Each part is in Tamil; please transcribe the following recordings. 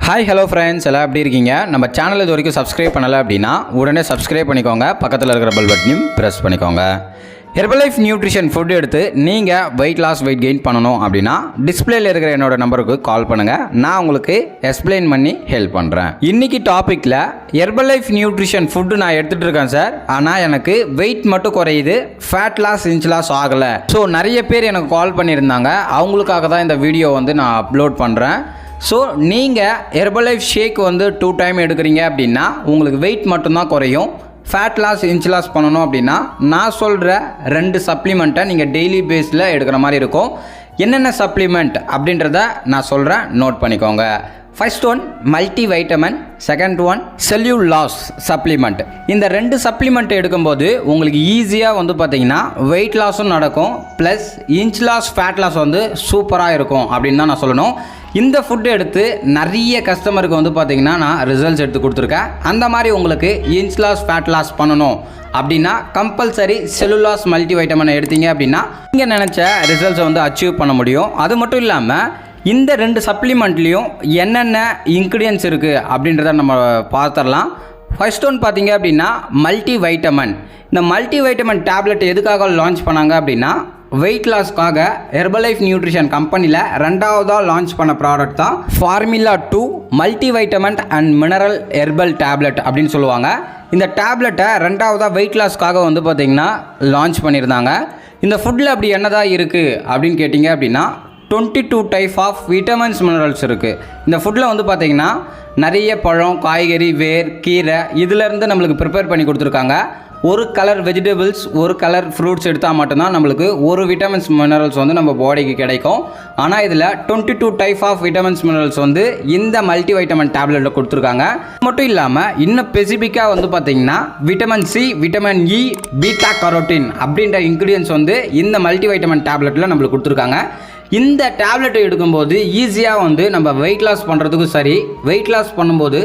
ஹாய் ஹலோ ஃப்ரெண்ட்ஸ், எல்லாம் எப்படி இருக்கீங்க? நம்ம சேனல் இது வரைக்கும் சப்ஸ்கிரைப் பண்ணலை அப்படின்னா உடனே சப்ஸ்கிரைப் பண்ணிக்கோங்க. பக்கத்தில் இருக்கிற பெல் பட்டனையும் ப்ரெஸ் பண்ணிக்கோங்க. ஹெர்பலைஃப் நியூட்ரிஷன் ஃபுட் எடுத்து நீங்கள் வெயிட் லாஸ் வெயிட் கெயின் பண்ணணும் அப்படின்னா டிஸ்பிளேல இருக்கிற என்னோட நம்பருக்கு கால் பண்ணுங்கள். நான் உங்களுக்கு எக்ஸ்பிளைன் பண்ணி ஹெல்ப் பண்ணுறேன். இன்றைக்கி டாப்பிக்கில் ஹெர்பலைஃப் நியூட்ரிஷன் ஃபுட்டு நான் எடுத்துகிட்டு இருக்கேன் சார், ஆனால் எனக்கு வெயிட் மட்டும் குறையுது, ஃபேட் லாஸ் இன்ச் லாஸ் ஆகலை. ஸோ நிறைய பேர் எனக்கு கால் பண்ணியிருந்தாங்க. அவங்களுக்காக தான் இந்த வீடியோ நான் அப்லோட் பண்ணுறேன். ஸோ நீங்கள் ஹெர்பலைஃப் ஷேக் 2 டைம் எடுக்கிறீங்க அப்படின்னா உங்களுக்கு வெயிட் மட்டும்தான் குறையும். ஃபேட் லாஸ் இன்ச் லாஸ் பண்ணணும் அப்படின்னா நான் சொல்கிற 2 சப்ளிமெண்ட்டை நீங்கள் டெய்லி பேஸில் எடுக்கிற மாதிரி இருக்கும். என்னென்ன சப்ளிமெண்ட் அப்படின்றத நான் சொல்கிறேன், நோட் பண்ணிக்கோங்க. First one multivitamin, second one celluloss supplement. இந்த 2 சப்ளிமெண்ட் எடுக்கும்போது உங்களுக்கு ஈஸியாக பார்த்தீங்கன்னா வெயிட் லாஸும் நடக்கும், plus inch loss fat loss சூப்பராக இருக்கும் அப்படின்னு தான் நான் சொல்லணும். இந்த ஃபுட்டு எடுத்து நிறைய கஸ்டமருக்கு பார்த்தீங்கன்னா நான் ரிசல்ட்ஸ் எடுத்து கொடுத்துருக்கேன். அந்த மாதிரி உங்களுக்கு இன்ச் லாஸ் ஃபேட் லாஸ் பண்ணணும் அப்படின்னா கம்பல்சரி celluloss மல்டிவைட்டமினை எடுத்தீங்க அப்படின்னா நீங்கள் நினச்ச ரிசல்ட்ஸை அச்சீவ் பண்ண முடியும். அது மட்டும் இல்லாமல் இந்த 2 சப்ளிமெண்ட்லேயும் என்னென்ன இன்க்ரீடியன்ஸ் இருக்குது அப்படின்றத நம்ம பார்த்துடலாம். ஃபர்ஸ்ட் ஒன் பார்த்தீங்க அப்படின்னா மல்டிவைட்டமின். இந்த மல்டிவைட்டமின் டேப்லெட் எதுக்காக லான்ச் பண்ணாங்க அப்படின்னா வெயிட் லாஸ்க்காக ஹெர்பலைஃப் நியூட்ரிஷன் கம்பெனியில் 2ஆவதாக லான்ச் பண்ண ப்ராடக்ட் தான் formula 2 multivitamin and mineral herbal tablet அப்படின்னு சொல்லுவாங்க. இந்த டேப்லெட்டை 2ஆவதாக வெயிட் லாஸ்க்காக பார்த்தீங்கன்னா லான்ச் பண்ணியிருந்தாங்க. இந்த ஃபுட்டில் அப்படி என்னதான் இருக்குது அப்படின்னு கேட்டிங்க அப்படின்னா 22 டைப் ஆஃப் விட்டமின்ஸ் மினரல்ஸ் இருக்குது. இந்த ஃபுட்டில் பார்த்தீங்கன்னா நிறைய பழம், காய்கறி, வேர், கீரை இதிலேருந்து நம்மளுக்கு ப்ரிப்பேர் பண்ணி கொடுத்துருக்காங்க. ஒரு கலர் வெஜிடபிள்ஸ், ஒரு கலர் ஃப்ரூட்ஸ் எடுத்தால் மட்டும்தான் நம்மளுக்கு ஒரு விட்டமின்ஸ் மினரல்ஸ் நம்ம பாடிக்கு கிடைக்கும். ஆனால் இதில் 22 டைப் ஆஃப் விட்டமின்ஸ் மினரல்ஸ் இந்த மல்டிவைட்டமின் டேப்லெட்டில் கொடுத்துருக்காங்க. மட்டும் இல்லாமல் இன்னும் ஸ்பெசிஃபிக்காக பார்த்தீங்கன்னா vitamin C, vitamin E, beta carotene அப்படின்ற இன்க்ரீடியன்ஸ் இந்த மல்டிவைட்டமின் டேப்லெட்டில் நம்மளுக்கு கொடுத்துருக்காங்க. இந்த டேப்லெட்டை எடுக்கும்போது ஈஸியாக நம்ம வெயிட் லாஸ் பண்ணுறதுக்கும் சரி, வெயிட் லாஸ் பண்ணும்போது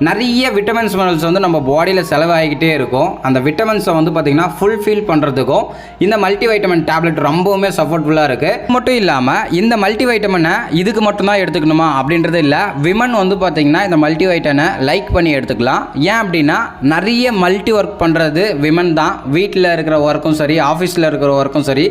நிறைய விட்டமின்ஸ் மினரல்ஸ் நம்ம பாடியில் செலவாகிக்கிட்டே இருக்கும். அந்த விட்டமின்ஸை பார்த்திங்கன்னா ஃபுல்ஃபில் பண்ணுறதுக்கும் இந்த மல்டிவைட்டமின் டேப்லெட் ரொம்பவுமே சப்போர்ட்ஃபுல்லாக இருக்குது. மட்டும் இல்லாமல் இந்த மல்டிவைட்டமினை இதுக்கு மட்டும்தான் எடுத்துக்கணுமா அப்படின்றது இல்லை. விமன் பார்த்திங்கன்னா இந்த மல்டிவைட்டனை லைக் பண்ணி எடுத்துக்கலாம். ஏன் அப்படின்னா நிறைய மல்டி ஒர்க் பண்ணுறது விமன் தான். வீட்டில் இருக்கிற ஒர்க்கும் சரி, ஆஃபீஸில் இருக்கிற ஒர்க்கும் சரி,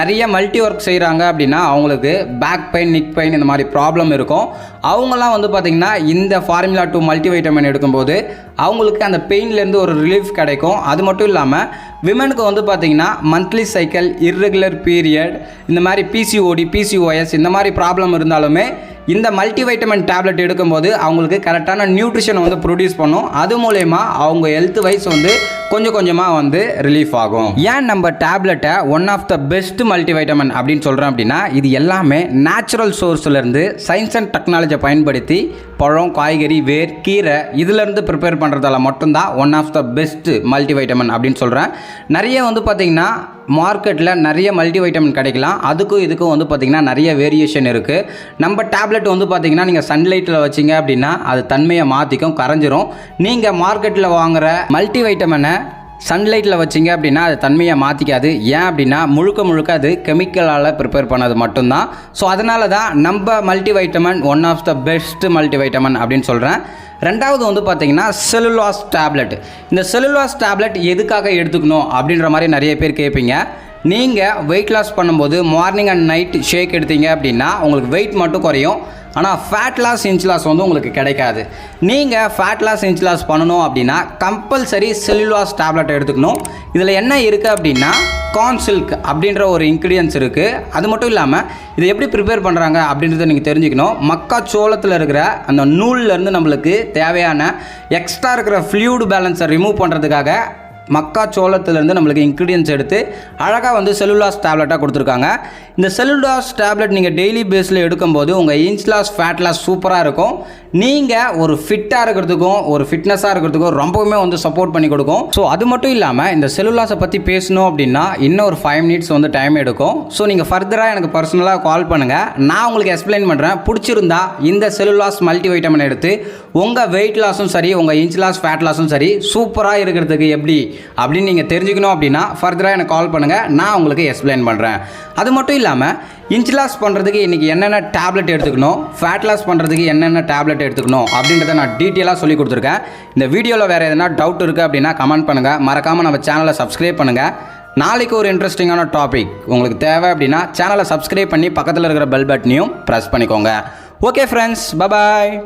நிறைய மல்டி ஒர்க் செய்கிறாங்க அப்படின்னா அவங்களுக்கு பேக் பெயின், நிக் பெயின் இந்த மாதிரி ப்ராப்ளம் இருக்கும். அவங்களாம் பார்த்திங்கன்னா இந்த ஃபார்முலா 2 மல்டிவைட்டமின் எடுக்கும்போது அவங்களுக்கு அந்த பெயின்லேருந்து ஒரு ரிலீஃப் கிடைக்கும். அது மட்டும் இல்லாமல் விமனுக்கு பார்த்தீங்கன்னா மந்த்லி சைக்கிள், இர்ரெகுலர் பீரியட், இந்த மாதிரி பிசிஓடி, பிசிஓஎஸ் இந்த மாதிரி ப்ராப்ளம் இருந்தாலுமே இந்த மல்டிவைட்டமின் டேப்லெட் எடுக்கும்போது அவங்களுக்கு கரெக்டான நியூட்ரிஷன் ப்ரொடியூஸ் பண்ணும். அது மூலயமா அவங்க ஹெல்த் வைஸ் கொஞ்சம் கொஞ்சமாக ரிலீஃப் ஆகும். ஏன் நம்ம டேப்லெட்டை one of the best multivitamin அப்படின்னு சொல்கிறோம் அப்படின்னா இது எல்லாமே நேச்சுரல் சோர்ஸ்லேருந்து சயின்ஸ் அண்ட் டெக்னாலஜியை பயன்படுத்தி பழம், காய்கறி, வேர், கீரை இதிலேருந்து ப்ரிப்பேர் பண்ணுறதால மட்டும்தான் one of the best multivitamin அப்படின்னு சொல்கிறேன். நிறைய பார்த்திங்கன்னா மார்க்கெட்டில் நிறைய மல்டிவைட்டமின் கிடைக்கலாம். அதுக்கும் இதுக்கும் பார்த்திங்கன்னா நிறைய வேரியேஷன் இருக்குது. நம்ம டேப்லெட் பார்த்திங்கன்னா நீங்கள் சன்லைட்டில் வச்சிங்க அப்படின்னா அது தன்மையை மாற்றிக்கும், கரைஞ்சிரும். நீங்கள் மார்க்கெட்டில் வாங்குகிற மல்டிவைட்டமினை சன்லைட்டில் வச்சிங்க அப்படின்னா அது தன்மையை மாற்றிக்காது. ஏன் அப்படின்னா முழுக்க அது கெமிக்கலால் ப்ரிப்பேர் பண்ணது மட்டும்தான். ஸோ அதனால தான் நம்ம multivitamin one of the best multivitamin அப்படின்னு சொல்கிறேன். ரெண்டாவது பார்த்தீங்கன்னா celluloss டேப்லெட். இந்த celluloss டேப்லெட் எதுக்காக எடுத்துக்கணும் அப்படின்ற மாதிரி நிறைய பேர் கேட்பீங்க. நீங்கள் வெயிட் லாஸ் பண்ணும்போது மார்னிங் அண்ட் நைட் ஷேக் எடுத்தீங்க அப்படின்னா உங்களுக்கு வெயிட் மட்டும் குறையும், ஆனால் ஃபேட் லாஸ் இன்ச் லாஸ் உங்களுக்கு கிடைக்காது. நீங்கள் ஃபேட் லாஸ் இன்ச் லாஸ் பண்ணணும் அப்படின்னா கம்பல்சரி celluloss டேப்லெட் எடுத்துக்கணும். இதில் என்ன இருக்குது அப்படின்னா கார்ன் சில்க் அப்படின்ற ஒரு இன்க்ரீடியன்ஸ் இருக்குது. அது மட்டும் இல்லாமல் இதை எப்படி ப்ரிப்பேர் பண்ணுறாங்க அப்படின்றத நீங்கள் தெரிஞ்சுக்கணும். மக்காச்சோளத்தில் இருக்கிற அந்த நூல்லேருந்து நம்மளுக்கு தேவையான எக்ஸ்ட்ரா இருக்கிற ஃப்ளூயிட் பேலன்ஸை ரிமூவ் பண்ணுறதுக்காக மக்காச்சோளத்துலேருந்து நம்மளுக்கு இன்க்ரீடியன்ஸ் எடுத்து அழகாக celluloss டேப்லெட்டாக கொடுத்துருக்காங்க. இந்த celluloss டேப்லெட் நீங்கள் டெய்லி பேஸில் எடுக்கும்போது உங்கள் இன்ச் லாஸ், ஃபேட் லாஸ் சூப்பராக இருக்கும். நீங்கள் ஒரு ஃபிட்டாக இருக்கிறதுக்கும் ஒரு ஃபிட்னஸாக இருக்கிறதுக்கும் ரொம்பவுமே சப்போர்ட் பண்ணி கொடுக்கும். ஸோ அது மட்டும் இல்லாமல் இந்த celluloss பற்றி பேசணும் அப்படின்னா இன்னும் ஒரு 5 மினிட்ஸ் டைம் எடுக்கும். ஸோ நீங்கள் ஃபர்தராக எனக்கு பர்சனலாக கால் பண்ணுங்கள், நான் உங்களுக்கு எக்ஸ்பிளைன் பண்ணுறேன். பிடிச்சிருந்தா இந்த celluloss மல்டிவைட்டமின் எடுத்து உங்கள் வெயிட் லாஸும் சரி, உங்கள் இன்ச் லாஸ், ஃபேட் லாஸும் சரி சூப்பராக இருக்கிறதுக்கு எப்படி அப்படின்னு நீங்கள் தெரிஞ்சுக்கணும் அப்படின்னா ஃபர்தராக எனக்கு கால் பண்ணுங்கள், நான் உங்களுக்கு எக்ஸ்பிளைன் பண்ணுறேன். அது மட்டும் இல்லாமல் இன்ச் லாஸ் பண்ணுறதுக்கு இன்றைக்கி என்னென்ன டேப்லெட் எடுத்துக்கணும், ஃபேட் லாஸ் பண்ணுறதுக்கு என்னென்ன டேப்லெட் எடுத்துக்கணும் அப்படின்றத நான் டீட்டெயிலாக சொல்லி கொடுத்துருக்கேன். இந்த வீடியோவில் வேறு எதனா டவுட் இருக்குது அப்படின்னா கமெண்ட் பண்ணுங்கள். மறக்காமல் நம்ம சேனலை சப்ஸ்கிரைப் பண்ணுங்கள். நாளைக்கு ஒரு இன்ட்ரெஸ்டிங்கான டாபிக் உங்களுக்கு தேவை அப்படின்னா சேனலை சப்ஸ்கிரைப் பண்ணி பக்கத்தில் இருக்கிற பெல் பட்டனையும் ப்ரெஸ் பண்ணிக்கோங்க. Okay friends, bye bye.